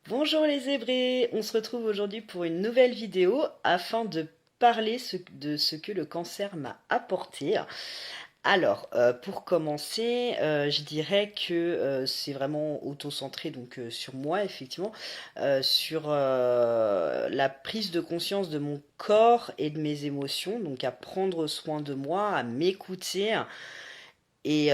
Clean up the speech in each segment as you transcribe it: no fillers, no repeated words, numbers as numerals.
Bonjour les zébrés, on se retrouve aujourd'hui pour une nouvelle vidéo afin de parler de ce que le cancer m'a apporté. Alors, pour commencer, je dirais que c'est vraiment auto-centré donc sur moi, effectivement, sur la prise de conscience de mon corps et de mes émotions, donc à prendre soin de moi, à m'écouter. Et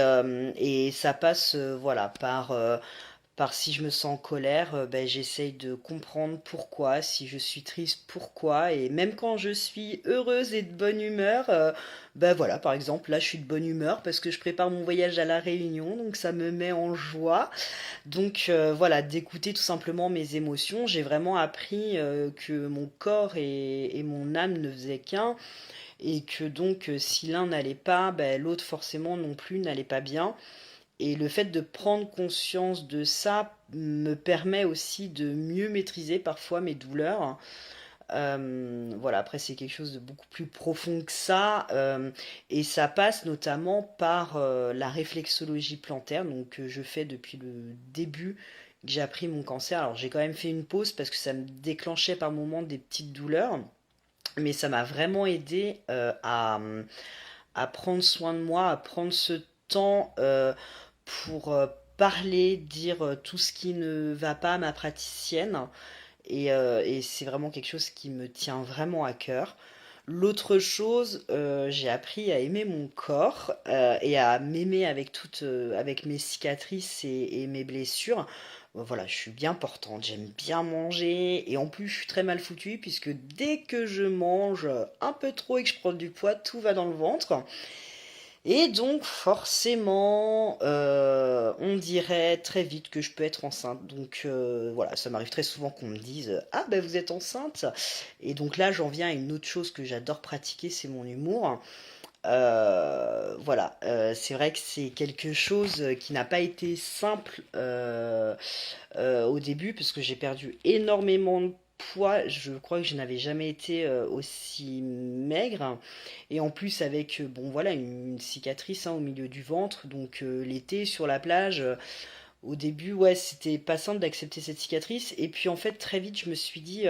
ça passe voilà, par si je me sens en colère, ben, j'essaye de comprendre pourquoi, si je suis triste, pourquoi, et même quand je suis heureuse et de bonne humeur, ben voilà, par exemple, là je suis de bonne humeur parce que je prépare mon voyage à La Réunion, donc ça me met en joie. Donc voilà, d'écouter tout simplement mes émotions. J'ai vraiment appris que mon corps et mon âme ne faisaient qu'un, et que donc si l'un n'allait pas, ben, l'autre forcément non plus n'allait pas bien. Et le fait de prendre conscience de ça me permet aussi de mieux maîtriser parfois mes douleurs. Voilà, après c'est quelque chose de beaucoup plus profond que ça, et ça passe notamment par la réflexologie plantaire, donc que je fais depuis le début que j'ai appris mon cancer. Alors j'ai quand même fait une pause parce que ça me déclenchait par moments des petites douleurs, mais ça m'a vraiment aidé à prendre soin de moi, à prendre ce temps pour parler, dire tout ce qui ne va pas à ma praticienne. Et c'est vraiment quelque chose qui me tient vraiment à cœur. L'autre chose, j'ai appris à aimer mon corps et à m'aimer avec avec mes cicatrices et mes blessures. Voilà, je suis bien portante, j'aime bien manger et en plus je suis très mal foutue puisque dès que je mange un peu trop et que je prends du poids, tout va dans le ventre. Et donc forcément, on dirait très vite que je peux être enceinte. Donc voilà, ça m'arrive très souvent qu'on me dise «Ah ben vous êtes enceinte?» Et donc là, j'en viens à une autre chose que j'adore pratiquer, c'est mon humour. Voilà, c'est vrai que c'est quelque chose qui n'a pas été simple au début parce que j'ai perdu énormément de poids. Je crois que je n'avais jamais été aussi maigre. Et en plus avec, bon voilà, une cicatrice hein, au milieu du ventre. Donc l'été sur la plage, au début, ouais, c'était pas simple d'accepter cette cicatrice. Et puis en fait, très vite, je me suis dit,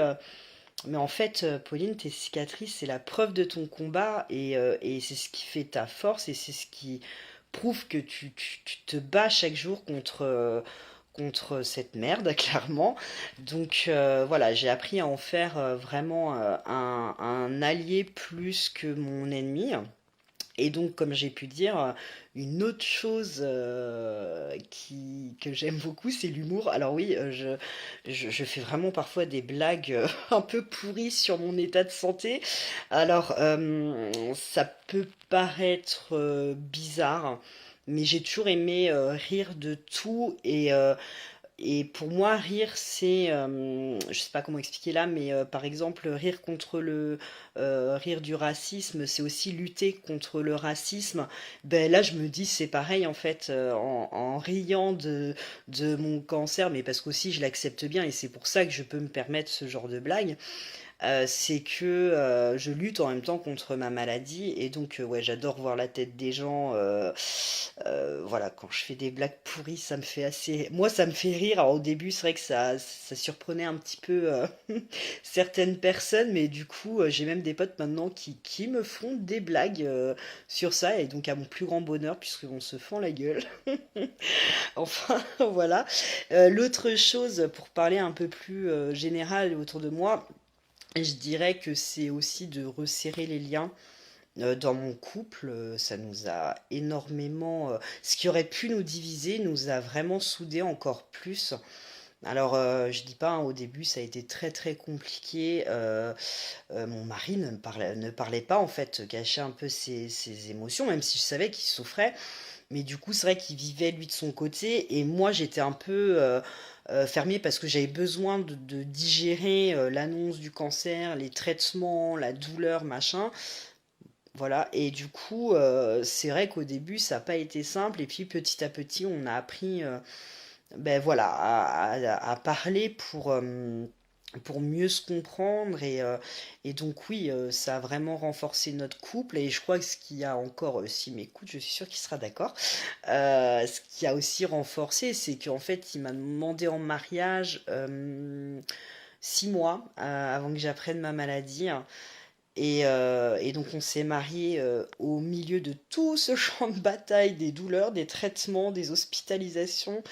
mais en fait, Pauline, tes cicatrices, c'est la preuve de ton combat et c'est ce qui fait ta force et c'est ce qui prouve que tu te bats chaque jour contre cette merde, clairement. Donc voilà, j'ai appris à en faire vraiment un allié plus que mon ennemi. Et donc, comme j'ai pu dire, une autre chose que j'aime beaucoup, c'est l'humour. Alors oui, je fais vraiment parfois des blagues un peu pourries sur mon état de santé. Alors, ça peut paraître bizarre, mais j'ai toujours aimé rire de tout et pour moi, rire, c'est, je sais pas comment expliquer là, mais par exemple, rire contre rire du racisme, c'est aussi lutter contre le racisme. Ben là, je me dis, c'est pareil en fait, en riant de mon cancer, mais parce qu'aussi je l'accepte bien et c'est pour ça que je peux me permettre ce genre de blague. C'est que je lutte en même temps contre ma maladie et donc ouais, j'adore voir la tête des gens. Voilà, quand je fais des blagues pourries, ça me fait assez. Moi, ça me fait rire. Alors au début, c'est vrai que ça surprenait un petit peu certaines personnes, mais du coup, j'ai même des potes maintenant qui me font des blagues sur ça et donc à mon plus grand bonheur puisqu'on se fend la gueule. Enfin, voilà. L'autre chose, pour parler un peu plus général autour de moi, je dirais que c'est aussi de resserrer les liens. Dans mon couple, ça nous a énormément, ce qui aurait pu nous diviser, nous a vraiment soudés encore plus. Alors, je dis pas, hein, au début, ça a été très très compliqué. Mon mari ne parlait pas, en fait, cachait un peu ses émotions, même si je savais qu'il souffrait. Mais du coup, c'est vrai qu'il vivait lui de son côté, et moi, j'étais un peu fermée parce que j'avais besoin de digérer l'annonce du cancer, les traitements, la douleur, machin. Voilà, et du coup, c'est vrai qu'au début, ça n'a pas été simple, et puis petit à petit, on a appris ben voilà, à parler pour mieux se comprendre et donc oui, ça a vraiment renforcé notre couple et je crois que ce qui a encore, s'il m'écoute, je suis sûre qu'il sera d'accord, ce qui a aussi renforcé, c'est qu'en fait, il m'a demandé en mariage 6 mois avant que j'apprenne ma maladie. Et donc on s'est mariés au milieu de tout ce champ de bataille, des douleurs, des traitements, des hospitalisations.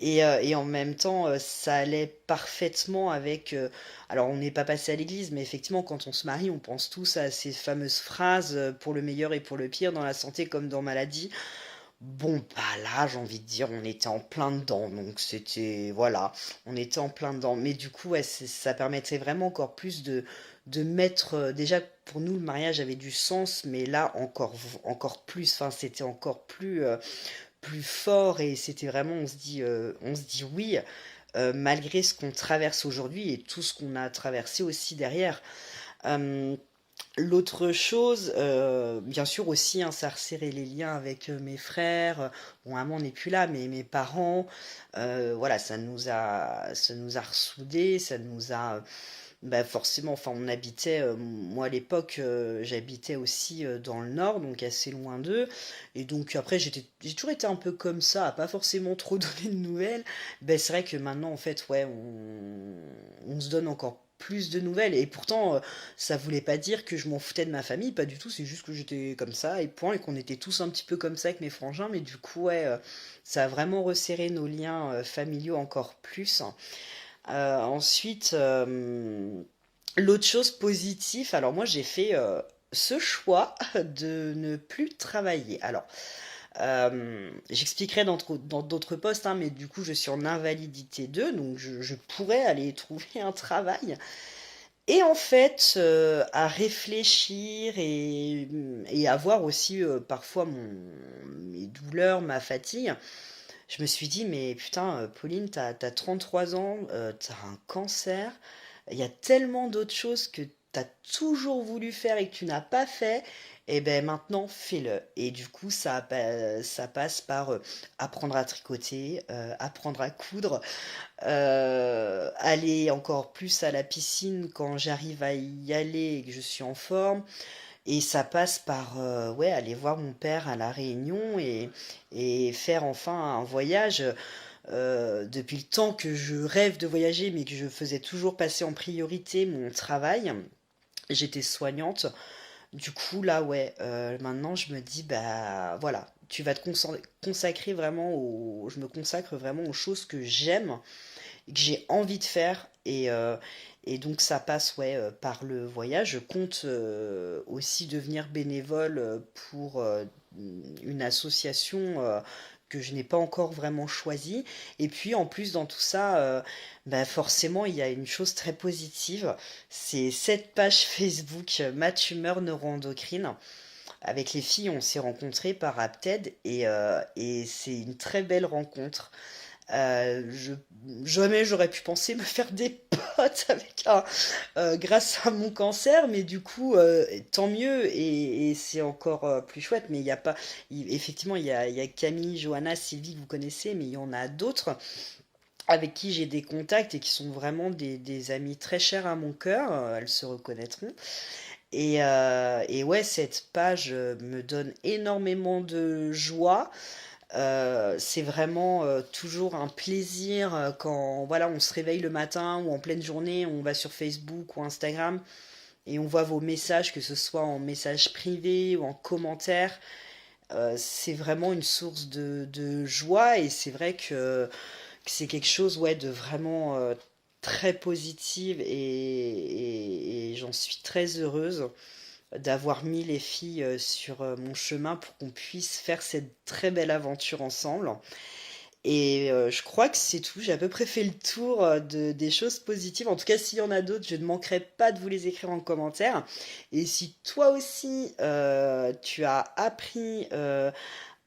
Et en même temps, ça allait parfaitement avec... alors, on n'est pas passé à l'église, mais effectivement, quand on se marie, on pense tous à ces fameuses phrases pour le meilleur et pour le pire, dans la santé comme dans maladie. Bon, bah là, j'ai envie de dire, on était en plein dedans, donc c'était... Voilà, on était en plein dedans. Mais du coup, ouais, ça permettrait vraiment encore plus de mettre... déjà, pour nous, le mariage avait du sens, mais là, encore plus. Enfin, c'était encore plus fort et c'était vraiment, on se dit oui, malgré ce qu'on traverse aujourd'hui et tout ce qu'on a traversé aussi derrière. Euh, L'autre chose, bien sûr aussi, hein, ça a resserré les liens avec mes frères. Bon, maman n'est plus là, mais mes parents, voilà, ça nous a ressoudés, ça nous a bah forcément, enfin on habitait, moi à l'époque j'habitais aussi dans le nord, donc assez loin d'eux, et donc après j'ai toujours été un peu comme ça, à pas forcément trop donner de nouvelles. Ben c'est vrai que maintenant en fait ouais on se donne encore plus de nouvelles, et pourtant ça voulait pas dire que je m'en foutais de ma famille, pas du tout, c'est juste que j'étais comme ça, et point, et qu'on était tous un petit peu comme ça avec mes frangins, mais du coup ouais ça a vraiment resserré nos liens familiaux encore plus. Ensuite, l'autre chose positive, alors moi j'ai fait ce choix de ne plus travailler. Alors, j'expliquerai dans d'autres postes, hein, mais du coup je suis en invalidité 2, donc je pourrais aller trouver un travail. Et en fait, à réfléchir et à voir aussi parfois mes douleurs, ma fatigue, je me suis dit, mais putain, Pauline, t'as 33 ans, t'as un cancer, il y a tellement d'autres choses que t'as toujours voulu faire et que tu n'as pas fait, et ben maintenant fais-le. Et du coup, ça passe par apprendre à tricoter, apprendre à coudre, aller encore plus à la piscine quand j'arrive à y aller et que je suis en forme. Et ça passe par ouais, aller voir mon père à La Réunion et faire enfin un voyage. Depuis le temps que je rêve de voyager, mais que je faisais toujours passer en priorité mon travail, j'étais soignante. Du coup, là, ouais, maintenant je me dis, bah voilà, tu vas te consacrer vraiment je me consacre vraiment aux choses que j'aime que j'ai envie de faire et donc ça passe ouais par le voyage. Je compte aussi devenir bénévole pour une association que je n'ai pas encore vraiment choisie. Et puis en plus dans tout ça, bah forcément il y a une chose très positive, c'est cette page Facebook Ma tumeur neuroendocrine. Avec les filles, on s'est rencontrés par Apted et c'est une très belle rencontre. Jamais j'aurais pu penser me faire des potes grâce à mon cancer, mais du coup, tant mieux et c'est encore plus chouette. Mais il y a pas, effectivement, il y a Camille, Johanna, Sylvie que vous connaissez, mais il y en a d'autres avec qui j'ai des contacts et qui sont vraiment des amis très chers à mon cœur. Elles se reconnaîtront. Et ouais, cette page me donne énormément de joie. C'est vraiment toujours un plaisir quand voilà, on se réveille le matin ou en pleine journée, on va sur Facebook ou Instagram et on voit vos messages, que ce soit en message privé ou en commentaire. C'est vraiment une source de joie et c'est vrai que c'est quelque chose ouais, de vraiment très positif et j'en suis très heureuse d'avoir mis les filles sur mon chemin pour qu'on puisse faire cette très belle aventure ensemble. Et je crois que c'est tout. J'ai à peu près fait le tour des choses positives. En tout cas, s'il y en a d'autres, je ne manquerai pas de vous les écrire en commentaire. Et si toi aussi, tu as appris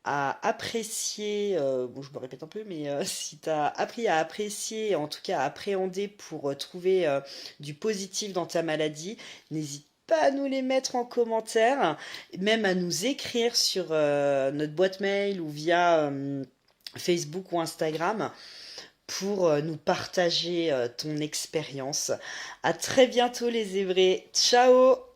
à apprécier, bon, je me répète un peu, mais si tu as appris à apprécier, en tout cas à appréhender pour trouver du positif dans ta maladie, n'hésite pas à nous les mettre en commentaire, même à nous écrire sur notre boîte mail ou via Facebook ou Instagram pour nous partager ton expérience. À très bientôt les zébrés. Ciao!